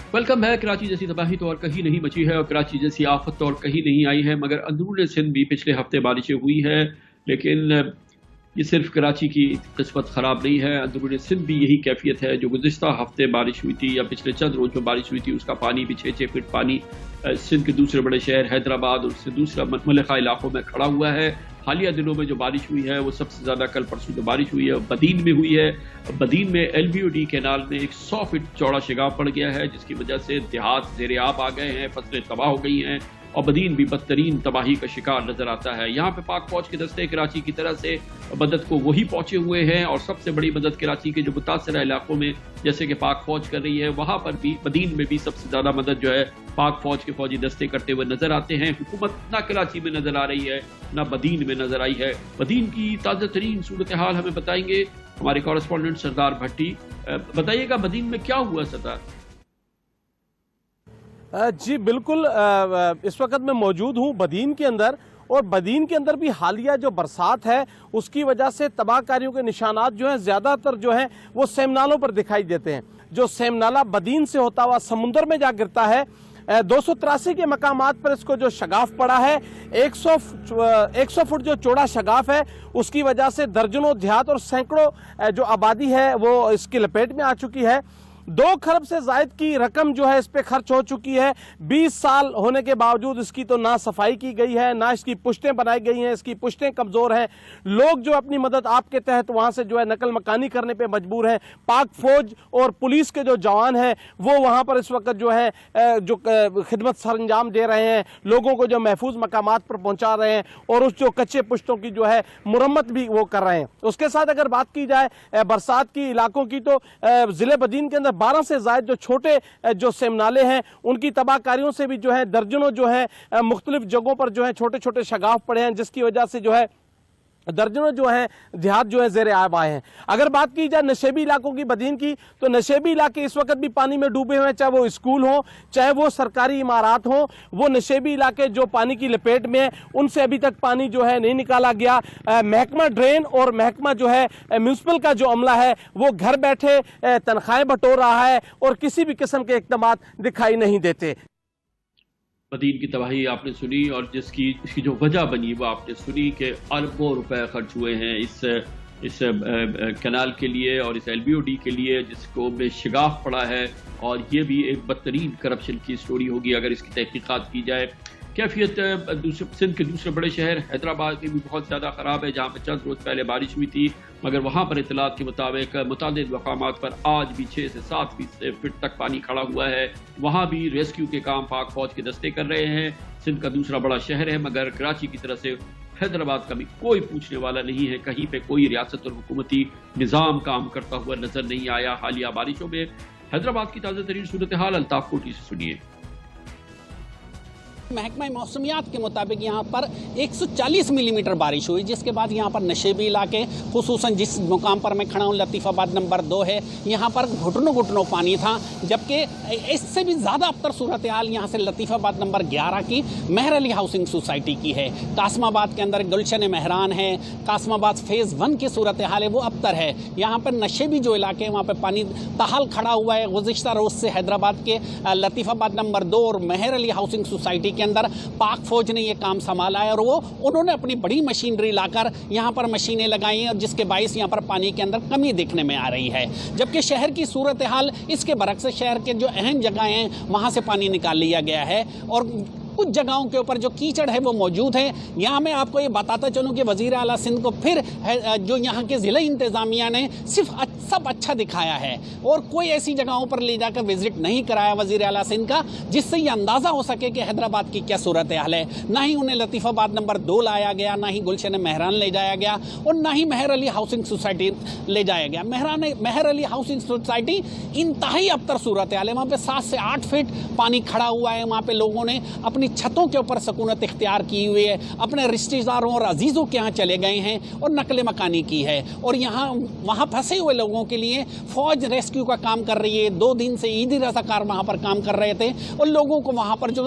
Welcome है। कराची जैसी तबाही तो और कहीं नहीं मची है और कराची जैसी आफत तो और कहीं नहीं आई है, मगर अंदरून सिंध भी पिछले हफ्ते बारिशें हुई है। लेकिन ये सिर्फ कराची की किस्मत ख़राब नहीं है, अंदरून सिंध भी यही कैफियत है। जो गुज़िश्ता हफ्ते बारिश हुई थी या पिछले चंद रोज़ में बारिश हुई थी, उसका पानी भी 6-6 फीट पानी सिंध के दूसरे बड़े शहर हैदराबाद और उससे दूसरा मुतल्लिक़ा इलाकों में खड़ा हुआ है। हालिया दिनों में जो बारिश हुई है वो सबसे ज़्यादा कल परसों जो बारिश हुई है बदीन में हुई है। बदीन में LBOD कैनाल में एक 100 फीट चौड़ा शिगाफ पड़ गया है, जिसकी वजह से देहात ज़ेरे आब आ गए हैं, फसलें तबाह हो गई हैं और बदीन भी बदतरीन तबाही का शिकार नजर आता है। यहाँ पे पाक फौज के दस्ते कराची की तरह से मदद को वही पहुंचे हुए हैं और सबसे बड़ी मदद कराची के जो मुतासरा इलाकों में जैसे कि पाक फौज कर रही है, वहां पर भी बदीन में भी सबसे ज्यादा मदद जो है पाक फौज के फौजी दस्ते करते हुए नजर आते हैं। हुकूमत ना कराची में नजर आ रही है ना बदीन में नजर आई है। बदीन की ताज़ा तरीन सूरत हाल हमें बताएंगे हमारे कॉरेस्पॉन्डेंट सरदार भट्टी। बताइएगा बदीन में क्या हुआ सरदार? जी बिल्कुल, इस वक्त मैं मौजूद हूँ बदीन के अंदर और बदीन के अंदर भी हालिया जो बरसात है उसकी वजह से तबाहकारियों के निशानात जो हैं ज़्यादातर जो हैं वो सेमनालों पर दिखाई देते हैं। जो सेमनाला बदीन से होता हुआ समुंदर में जा गिरता है, 283 के मकामात पर इसको जो शगाफ पड़ा है, 100 फुट जो चौड़ा शगाफ है, उसकी वजह से दर्जनों देहात और सैकड़ों जो आबादी है वो इसकी लपेट में आ चुकी है। 2 खरब से जायद की रकम जो है इस पे खर्च हो चुकी है। 20 साल होने के बावजूद इसकी तो ना सफाई की गई है, ना इसकी पुश्तें बनाई गई हैं, इसकी पुश्तें कमज़ोर हैं। लोग जो अपनी मदद आपके तहत वहाँ से जो है नकल मकानी करने पे मजबूर हैं। पाक फौज और पुलिस के जो जवान हैं वो वहाँ पर इस वक्त जो है जो खिदमत सरंजाम दे रहे हैं, लोगों को जो महफूज मकामात पर पहुँचा रहे हैं और उस जो कच्चे पुश्तों की जो है मुरम्मत भी वो कर रहे हैं। उसके साथ अगर बात की जाए बरसात की इलाकों की तो ज़िले बदीन के अंदर 12 से ज़ायद जो छोटे जो सेमनाले हैं उनकी तबाहकारियों से भी जो है दर्जनों जो है मुख्तलिफ जगहों पर जो है छोटे छोटे शगाफ पड़े हैं, जिसकी वजह से जो है दर्जनों जो है देहात जो है ज़ेरे आब आए हैं। अगर बात की जाए नशेबी इलाकों की बदीन की तो नशेबी इलाके इस वक्त भी पानी में डूबे हुए हैं, चाहे वो स्कूल हो चाहे वो सरकारी इमारत हो। वो नशेबी इलाके जो पानी की लपेट में है उनसे अभी तक पानी जो है नहीं निकाला गया। महकमा ड्रेन और महकमा जो है म्यूनसिपल का जो अमला है वो घर बैठे तनख्वाहें बटोर रहा है और किसी भी किस्म के इक़दाम दिखाई नहीं देते। बदीन की तबाही आपने सुनी और इसकी जो वजह बनी वो आपने सुनी कि अरबों रुपए खर्च हुए हैं इस कैनाल के लिए और इस LBOD के लिए, जिसको में शिगाफ पड़ा है। और ये भी एक बदतरीन करप्शन की स्टोरी होगी अगर इसकी तहकीकात की जाए। कैफियत सिंध के दूसरे बड़े शहर हैदराबाद की भी बहुत ज़्यादा ख़राब है, जहाँ पर चंद रोज़ पहले बारिश हुई थी, मगर वहाँ पर इतलात के मुताबिक मुतादिद मकामात पर आज भी 6 से 7 फीट तक पानी खड़ा हुआ है। वहाँ भी रेस्क्यू के काम पाक फौज के दस्ते कर रहे हैं। सिंध का दूसरा बड़ा शहर है, मगर कराची की तरह से हैदराबाद का भी कोई पूछने वाला नहीं है। कहीं पे कोई रियासत और हुकूमती निज़ाम काम करता हुआ नजर नहीं आया। हालिया बारिशों में हैदराबाद की ताज़ा तरीन सूरत हाल अल्ताफ कोटी से सुनिए। महकमा मौसमियात के मुताबिक यहाँ पर 140 मिलीमीटर बारिश हुई, जिसके बाद यहाँ पर नशेबी इलाके, खुसूसन जिस मुकाम पर मैं खड़ा हूँ लतीफ़ाबाद नंबर 2 है, यहाँ पर घुटनों पानी था। जबकि इससे भी ज़्यादा अबतर सूरत हाल यहाँ से लतीफ़ाबाद नंबर 11 की महर अली हाउसिंग सोसाइटी की है। कासमाबाद के अंदर गुलशन महरान है, कासमाबाद फेज़ 1 की सूरत हाल है वो अबतर है। यहाँ पर नशेबी जो इलाके हैं वहाँ पर पानी ताहाल खड़ा हुआ है। गुज़िश्ता रोज़ से हैदराबाद के लतीफ़ाबाद नंबर 2 और महर अली हाउसिंग सोसाइटी के अंदर पाक फौज ने ये काम संभाला है और उन्होंने अपनी बड़ी मशीनरी लाकर यहाँ पर मशीनें लगाई हैं और जिसके बाइस यहाँ पर पानी के अंदर कमी देखने में आ रही है। जबकि शहर की सूरत हाल इसके बरक्स शहर के जो अहम जगह हैं वहाँ से पानी निकाल लिया गया है और कुछ जगहों के ऊपर जो कीचड़ है वो मौजूद है। यहाँ मैं आपको ये बताता चलूँ कि वज़ीर आला सिंध को फिर जो यहाँ के ज़िला इंतज़ामिया ने सिर्फ सब अच्छा दिखाया है और कोई ऐसी जगहों पर ले जाकर विजिट नहीं कराया वज़ीर आला सिंध का, जिससे ये अंदाज़ा हो सके कि हैदराबाद की क्या सूरत हाल है। ना ही उन्हें लतीफ़ाबाद नंबर 2 लाया गया, ना ही गुलशन महरान ले जाया गया और ना ही महर अली हाउसिंग सोसाइटी ले जाया गया। महर अली हाउसिंग सोसाइटी इंतहाई अबतर सूरत हाल है। वहाँ पर 7 से 8 फीट पानी खड़ा हुआ है। वहाँ पर लोगों ने अपनी छतों के ऊपर सकूनत इख्तियार की हुई है, अपने रिश्तेदारों और अजीज़ों के यहाँ चले गए हैं और नकल मकानी की है। और यहाँ वहाँ फंसे हुए लोगों के लिए फौज रेस्क्यू का काम कर रही है। 2 दिन से ईदी रज़ाकार वहाँ पर काम कर रहे थे और लोगों को वहाँ पर जो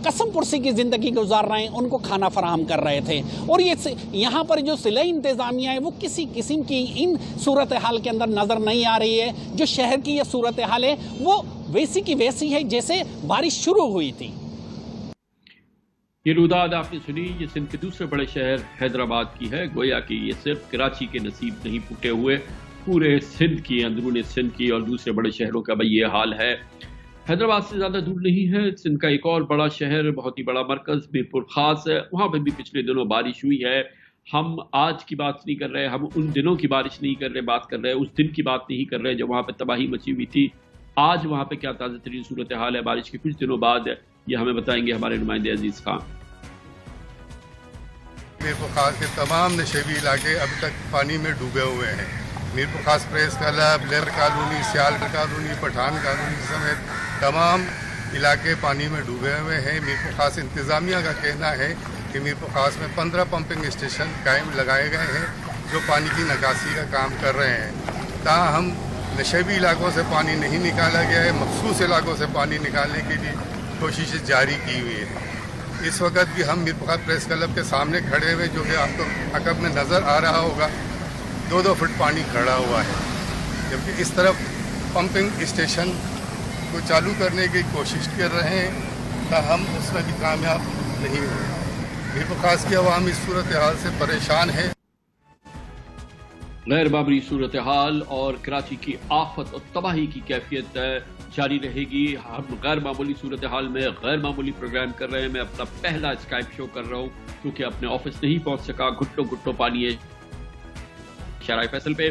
कसम पुरसी की ज़िंदगी गुजार रहे हैं उनको खाना फराहम कर रहे थे। और ये यहाँ पर जो ज़िला इंतज़ामिया है वो किसी किस्म की इन सूरत हाल के अंदर नज़र नहीं आ रही है। जो शहर की ये सूरत हाल है वो वैसी की वैसी है जैसे बारिश शुरू हुई थी। ये रुदाद आपने सुनी, ये सिंध के दूसरे बड़े शहर हैदराबाद की है। गोया कि ये सिर्फ कराची के नसीब नहीं फूटे हुए, पूरे सिंध की, अंदरूनी सिंध की और दूसरे बड़े शहरों का भाई ये हाल है। हैदराबाद से ज़्यादा दूर नहीं है सिंध का एक और बड़ा शहर, बहुत ही बड़ा मरकज़ मीरपुर खास है। वहाँ पर भी पिछले दिनों बारिश हुई है। हम आज की बात नहीं कर रहे, हम उन दिनों की बारिश नहीं कर रहे, बात कर रहे हैं उस दिन की बात नहीं कर रहे जब वहाँ पर तबाही मची हुई थी। आज वहाँ पे क्या ताज़ा तरीन सूरत हाल है बारिश के कुछ दिनों बाद, ये हमें बताएंगे हमारे नुमाइंदे अजीज़ खान। मीरपुर खास के तमाम नशेबी इलाके अभी तक पानी में डूबे हुए हैं। Mirpur Khas press club, labour colony, Sialkot colony, Pathan colony समेत तमाम इलाके पानी में डूबे हुए हैं। मीरपुर खास इंतज़ामिया का कहना है कि मीरपुर खास में 15 पंपिंग स्टेशन कायम लगाए गए हैं जो पानी की निकासी का काम कर रहे हैं। ताहम नशेबी इलाकों से पानी नहीं निकाला गया है, मखसूस इलाकों से पानी निकालने के लिए कोशिशें जारी की हुई है। इस वक्त भी हम मीरपुर खास प्रेस क्लब के सामने खड़े हुए, जो कि आपको अकब में नज़र आ रहा होगा, 2-2 फुट पानी खड़ा हुआ है, जबकि इस तरफ पंपिंग स्टेशन को चालू करने की कोशिश कर रहे हैं, ताहम उसमें भी कामयाब नहीं हुए। मीरपुर खास की आवाम इस सूरत हाल से परेशान है। गैर मामूली सूरत हाल और कराची की आफत और तबाही की कैफियत जारी रहेगी। हम गैर मामूली सूरत हाल में गैर मामूली प्रोग्राम कर रहे हैं। मैं अपना पहला स्काइप शो कर रहा हूँ क्योंकि अपने ऑफिस नहीं पहुंच सका, घुट्टों घुट्टों पानी है शराय फैसल पे।